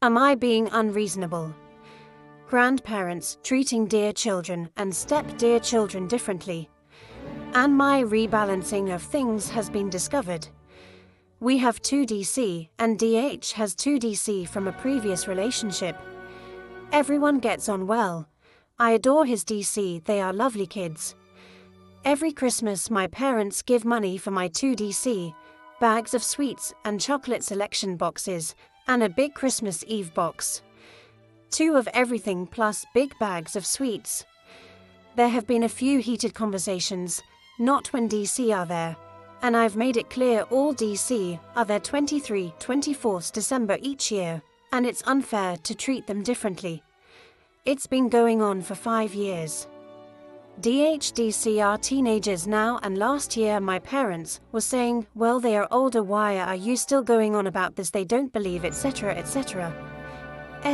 Am I being unreasonable? Grandparents treating dear children and step-dear children differently. And my rebalancing of things has been discovered. We have 2 DC, and DH has 2 DC from a previous relationship. Everyone gets on well. I adore his DC, they are lovely kids. Every Christmas my parents give money for my 2 DC, bags of sweets and chocolate selection boxes, and a big Christmas Eve box. 2 of everything plus big bags of sweets. There have been a few heated conversations, not when DC are there, and I've made it clear all DC are there 23-24 December each year, and it's unfair to treat them differently. It's been going on for 5 years. DHDC are teenagers now, and last year my parents were saying, well, they are older, why are you still going on about this, they don't believe, etc, etc.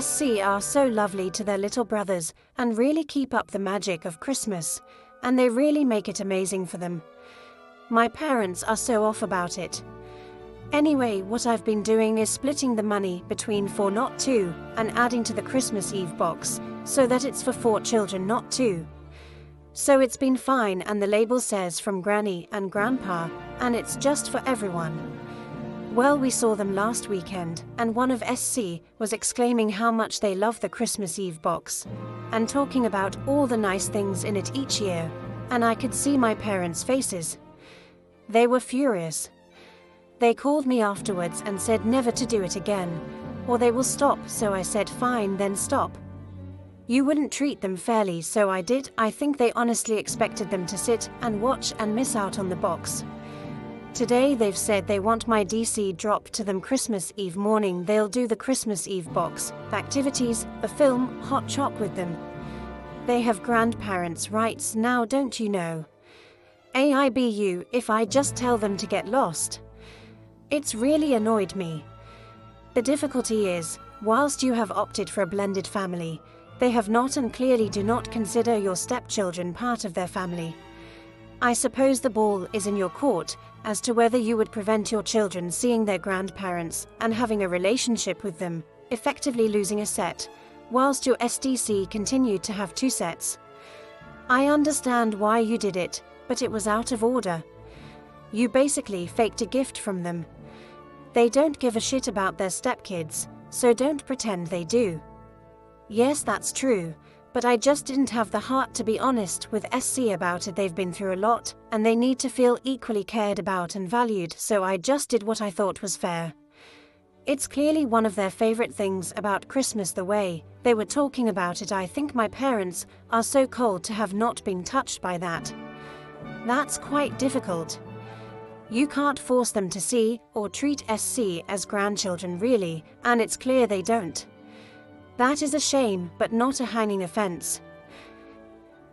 SC are so lovely to their little brothers and really keep up the magic of Christmas, and they really make it amazing for them. My parents are so off about it. Anyway, what I've been doing is splitting the money between 4, not 2, and adding to the Christmas Eve box, so that it's for 4 children, not 2. So it's been fine, and the label says from Granny and Grandpa, and it's just for everyone. Well, we saw them last weekend, and one of SC was exclaiming how much they love the Christmas Eve box, and talking about all the nice things in it each year, and I could see my parents' faces. They were furious. They called me afterwards and said never to do it again, or they will stop, so I said fine, then stop. You wouldn't treat them fairly, so I did. I think they honestly expected them to sit and watch and miss out on the box. Today they've said they want my DC dropped to them Christmas Eve morning. They'll do the Christmas Eve box, activities, a film, hot chop with them. They have grandparents' rights now, don't you know? AIBU if I just tell them to get lost. It's really annoyed me. The difficulty is, whilst you have opted for a blended family, they have not and clearly do not consider your stepchildren part of their family. I suppose the ball is in your court as to whether you would prevent your children seeing their grandparents and having a relationship with them, effectively losing a set, whilst your SDC continued to have 2 sets. I understand why you did it, but it was out of order. You basically faked a gift from them. They don't give a shit about their stepkids, so don't pretend they do. Yes, that's true, but I just didn't have the heart to be honest with SC about it. They've been through a lot, and they need to feel equally cared about and valued, so I just did what I thought was fair. It's clearly one of their favorite things about Christmas, the way they were talking about it. I think my parents are so cold to have not been touched by that. That's quite difficult. You can't force them to see or treat SC as grandchildren really, and it's clear they don't. That is a shame, but not a hanging offense.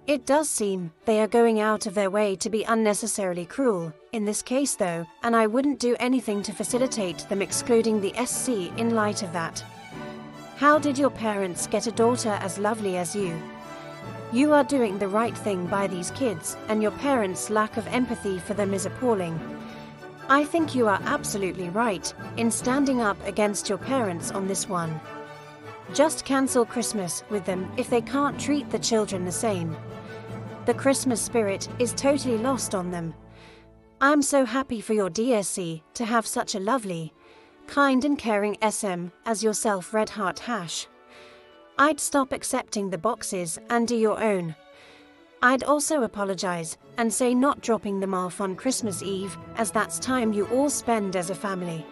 It does seem they are going out of their way to be unnecessarily cruel in this case though, and I wouldn't do anything to facilitate them excluding the SC in light of that. How did your parents get a daughter as lovely as you? You are doing the right thing by these kids, and your parents' lack of empathy for them is appalling. I think you are absolutely right in standing up against your parents on this one. Just cancel Christmas with them if they can't treat the children the same. The Christmas spirit is totally lost on them. I'm so happy for your DSC to have such a lovely, kind and caring SM as yourself, Red Heart Hash. I'd stop accepting the boxes and do your own. I'd also apologize and say not dropping them off on Christmas Eve, as that's time you all spend as a family.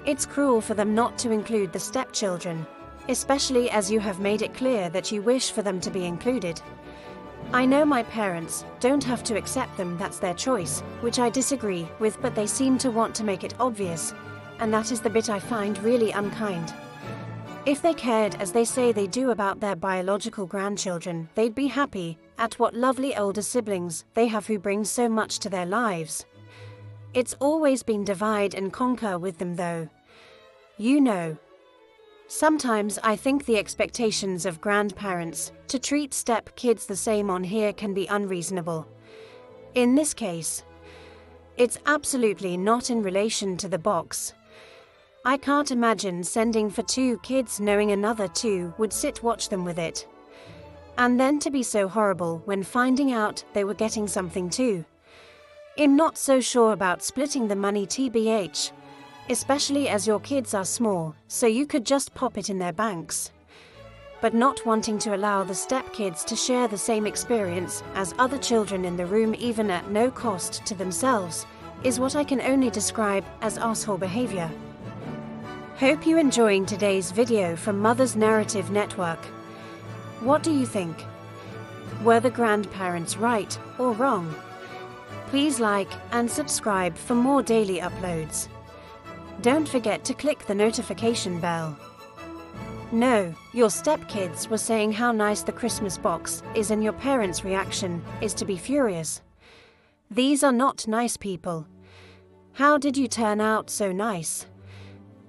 It's cruel for them not to include the stepchildren, especially as you have made it clear that you wish for them to be included. I know my parents don't have to accept them, that's their choice, which I disagree with, but they seem to want to make it obvious, and that is the bit I find really unkind. If they cared as they say they do about their biological grandchildren, they'd be happy at what lovely older siblings they have who bring so much to their lives. It's always been divide and conquer with them though. You know. Sometimes I think the expectations of grandparents to treat step kids the same on here can be unreasonable. In this case, it's absolutely not in relation to the box. I can't imagine sending for 2 kids knowing another 2 would watch them with it. And then to be so horrible when finding out they were getting something too. I'm not so sure about splitting the money TBH, especially as your kids are small, so you could just pop it in their banks. But not wanting to allow the stepkids to share the same experience as other children in the room, even at no cost to themselves, is what I can only describe as asshole behavior. Hope you're enjoying today's video from Mother's Narrative Network. What do you think? Were the grandparents right or wrong? Please like and subscribe for more daily uploads. Don't forget to click the notification bell. No, your stepkids were saying how nice the Christmas box is and your parents' reaction is to be furious. These are not nice people. How did you turn out so nice?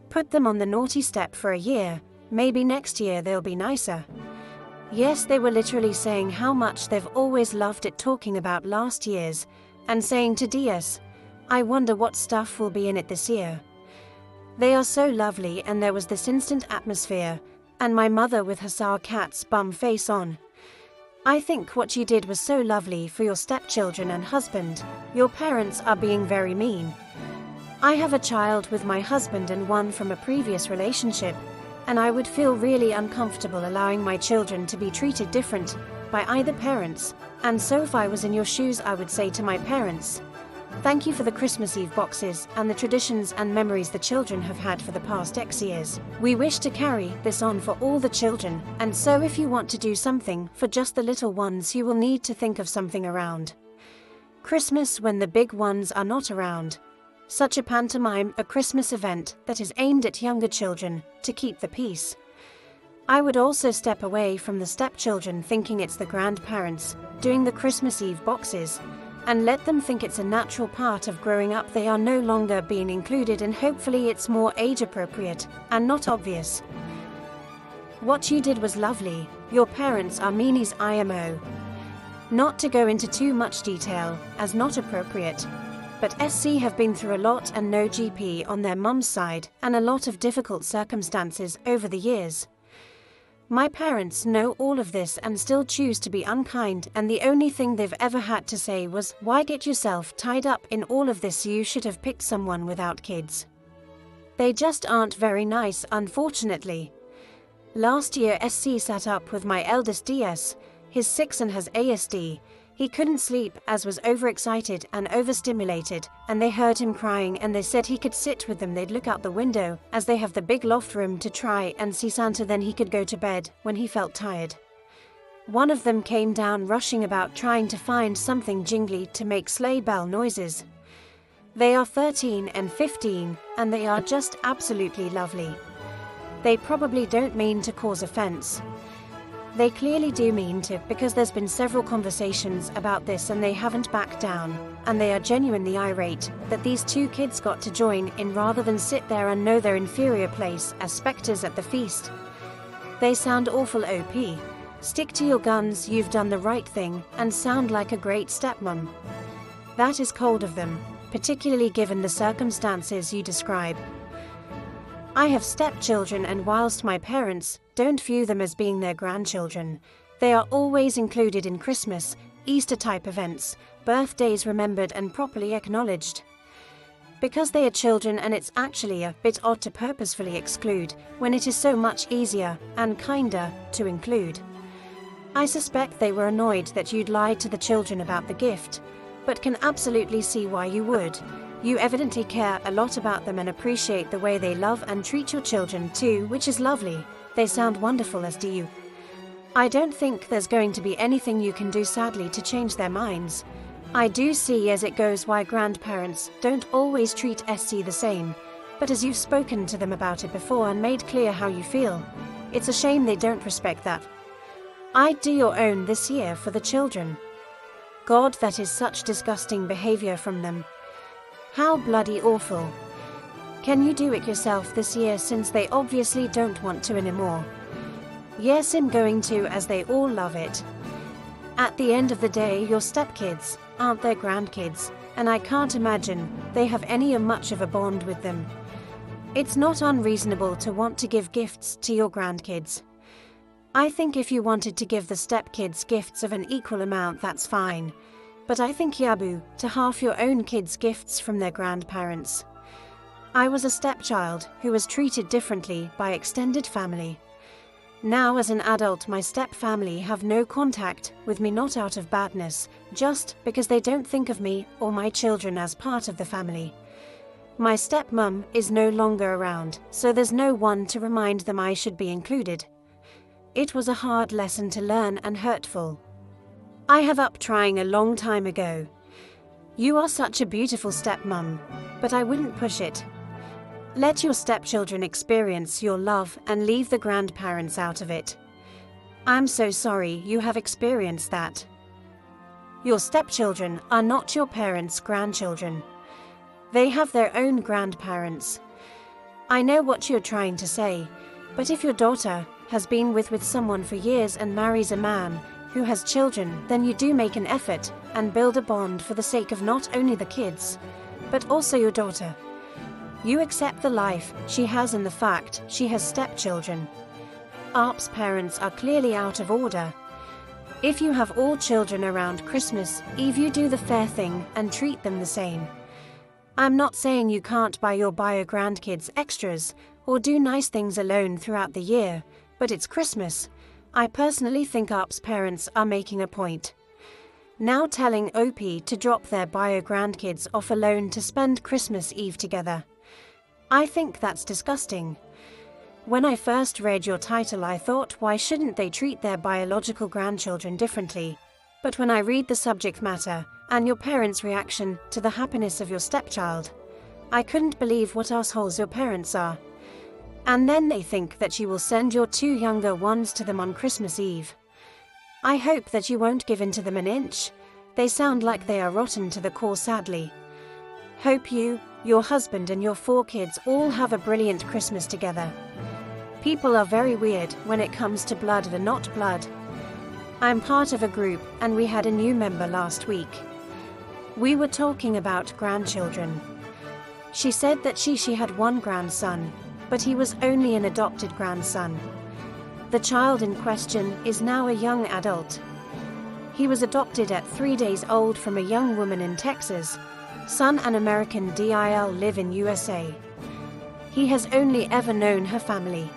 Put them on the naughty step for a year, maybe next year they'll be nicer. Yes, they were literally saying how much they've always loved it, talking about last year's, and saying to DS, I wonder what stuff will be in it this year. They are so lovely, and there was this instant atmosphere, and my mother with her sour cat's bum face on. I think what you did was so lovely for your stepchildren and husband. Your parents are being very mean. I have a child with my husband and one from a previous relationship, and I would feel really uncomfortable allowing my children to be treated different by either parents, and so if I was in your shoes I would say to my parents, thank you for the Christmas Eve boxes and the traditions and memories the children have had for the past X years. We wish to carry this on for all the children, and so if you want to do something for just the little ones, you will need to think of something around Christmas when the big ones are not around. Such a pantomime, a Christmas event that is aimed at younger children to keep the peace. I would also step away from the stepchildren thinking it's the grandparents doing the Christmas Eve boxes, and let them think it's a natural part of growing up. They are no longer being included, and hopefully it's more age appropriate and not obvious. What you did was lovely. Your parents are meanies IMO. Not to go into too much detail, as not appropriate, but SC have been through a lot and no GP on their mum's side, and a lot of difficult circumstances over the years. My parents know all of this and still choose to be unkind, and the only thing they've ever had to say was, why get yourself tied up in all of this? You should have picked someone without kids. They just aren't very nice, unfortunately. Last year SC sat up with my eldest DS, he's 6 and has ASD. He couldn't sleep as was overexcited and overstimulated, and they heard him crying, and they said he could sit with them. They'd look out the window as they have the big loft room to try and see Santa, then he could go to bed when he felt tired. One of them came down rushing about trying to find something jingly to make sleigh bell noises. They are 13 and 15 and they are just absolutely lovely. They probably don't mean to cause offense. They clearly do mean to, because there's been several conversations about this and they haven't backed down, and they are genuinely irate that these 2 kids got to join in rather than sit there and know their inferior place as spectres at the feast. They sound awful OP. Stick to your guns, you've done the right thing, and sound like a great stepmom. That is cold of them, particularly given the circumstances you describe. I have stepchildren, and whilst my parents don't view them as being their grandchildren, they are always included in Christmas, Easter type events, birthdays remembered and properly acknowledged. Because they are children, and it's actually a bit odd to purposefully exclude when it is so much easier and kinder to include. I suspect they were annoyed that you'd lied to the children about the gift, but can absolutely see why you would. You evidently care a lot about them and appreciate the way they love and treat your children too, which is lovely. They sound wonderful, as do you. I don't think there's going to be anything you can do, sadly, to change their minds. I do see as it goes why grandparents don't always treat SC the same, but as you've spoken to them about it before and made clear how you feel, it's a shame they don't respect that. I'd do your own this year for the children. God, that is such disgusting behavior from them. How bloody awful. Can you do it yourself this year, since they obviously don't want to anymore? Yes, I'm going to, as they all love it. At the end of the day, your stepkids aren't their grandkids, and I can't imagine they have any or much of a bond with them. It's not unreasonable to want to give gifts to your grandkids. I think if you wanted to give the stepkids gifts of an equal amount, that's fine. But I think AIBU to half your own kids' gifts from their grandparents. I was a stepchild who was treated differently by extended family. Now as an adult, my step-family have no contact with me, not out of badness, just because they don't think of me or my children as part of the family. My stepmom is no longer around, so there's no one to remind them I should be included. It was a hard lesson to learn and hurtful. I have up trying a long time ago. You are such a beautiful stepmom, but I wouldn't push it. Let your stepchildren experience your love and leave the grandparents out of it. I'm so sorry you have experienced that. Your stepchildren are not your parents' grandchildren. They have their own grandparents. I know what you're trying to say, but if your daughter has been with someone for years and marries a man who has children, then you do make an effort and build a bond for the sake of not only the kids, but also your daughter. You accept the life she has and the fact she has stepchildren. ARP's parents are clearly out of order. If you have all children around Christmas Eve, you do the fair thing and treat them the same. I'm not saying you can't buy your bio grandkids extras or do nice things alone throughout the year, but it's Christmas. I personally think ARP's parents are making a point. Now telling OP to drop their bio grandkids off alone to spend Christmas Eve together. I think that's disgusting. When I first read your title, I thought, why shouldn't they treat their biological grandchildren differently? But when I read the subject matter and your parents' reaction to the happiness of your stepchild, I couldn't believe what assholes your parents are. And then they think that you will send your two younger ones to them on Christmas Eve. I hope that you won't give in to them an inch. They sound like they are rotten to the core, sadly. Hope you, your husband and your 4 kids all have a brilliant Christmas together. People are very weird when it comes to blood or not blood. I'm part of a group and we had a new member last week. We were talking about grandchildren. She said that she had 1 grandson, but he was only an adopted grandson. The child in question is now a young adult. He was adopted at 3 days old from a young woman in Texas. Son and American DIL live in USA. He has only ever known her family.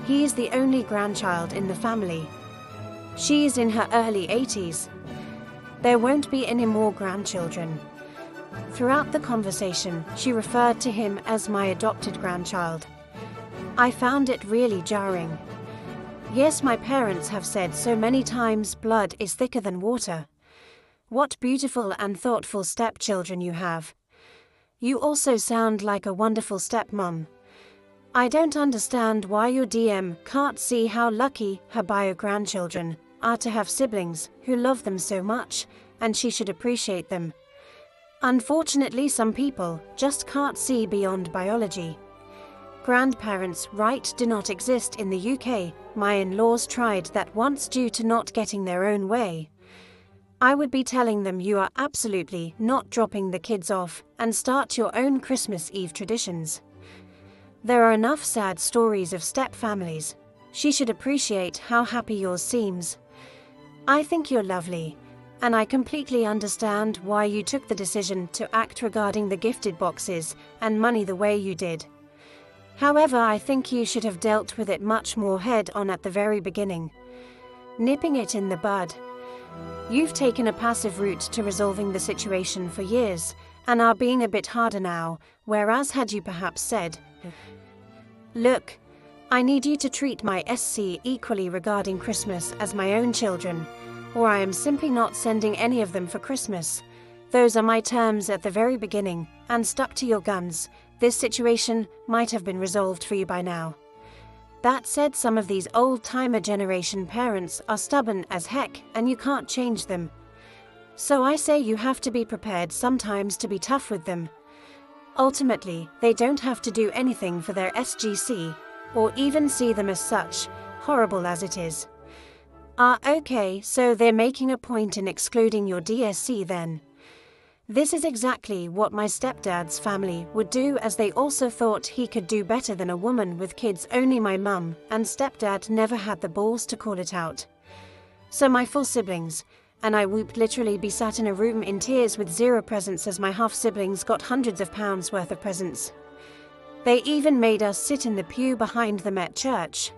He is the only grandchild in the family. She is in her early 80s. There won't be any more grandchildren. Throughout the conversation, she referred to him as my adopted grandchild. I found it really jarring. Yes, my parents have said so many times blood is thicker than water. What beautiful and thoughtful stepchildren you have. You also sound like a wonderful stepmom. I don't understand why your DM can't see how lucky her bio grandchildren are to have siblings who love them so much, and she should appreciate them. Unfortunately, some people just can't see beyond biology. Grandparents' rights do not exist in the UK. My in-laws tried that once due to not getting their own way. I would be telling them you are absolutely not dropping the kids off and start your own Christmas Eve traditions. There are enough sad stories of step families. She should appreciate how happy yours seems. I think you're lovely, and I completely understand why you took the decision to act regarding the gifted boxes and money the way you did. However, I think you should have dealt with it much more head-on at the very beginning, nipping it in the bud. You've taken a passive route to resolving the situation for years and are being a bit harder now, whereas had you perhaps said, "Look, I need you to treat my SC equally regarding Christmas as my own children, or I am simply not sending any of them for Christmas. Those are my terms at the very beginning," and stuck to your guns, this situation might have been resolved for you by now. That said, some of these old-timer generation parents are stubborn as heck and you can't change them. So I say you have to be prepared sometimes to be tough with them. Ultimately, they don't have to do anything for their SGC, or even see them as such, horrible as it is. Okay, so they're making a point in excluding your DSC then. This is exactly what my stepdad's family would do, as they also thought he could do better than a woman with kids. Only my mum and stepdad never had the balls to call it out. So my full siblings and I would literally be sat in a room in tears with zero presents, as my half-siblings got hundreds of pounds worth of presents. They even made us sit in the pew behind them at church.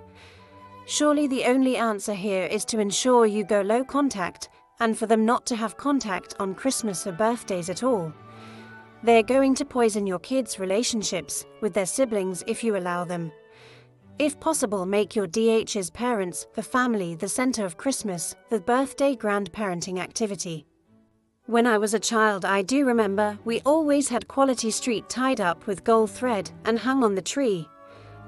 Surely the only answer here is to ensure you go low contact, and for them not to have contact on Christmas or birthdays at all. They're going to poison your kids' relationships with their siblings if you allow them. If possible, make your DH's parents, the family, the center of Christmas, the birthday grandparenting activity. When I was a child, I do remember we always had Quality Street tied up with gold thread and hung on the tree.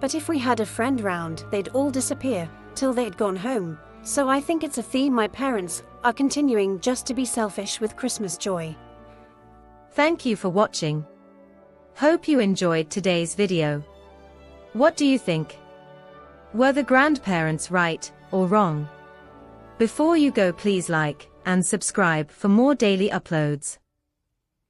But if we had a friend round, they'd all disappear till they'd gone home. So I think it's a theme my parents are continuing, just to be selfish with Christmas joy. Thank you for watching. Hope you enjoyed today's video. What do you think? Were the grandparents right or wrong? Before you go, please like and subscribe for more daily uploads.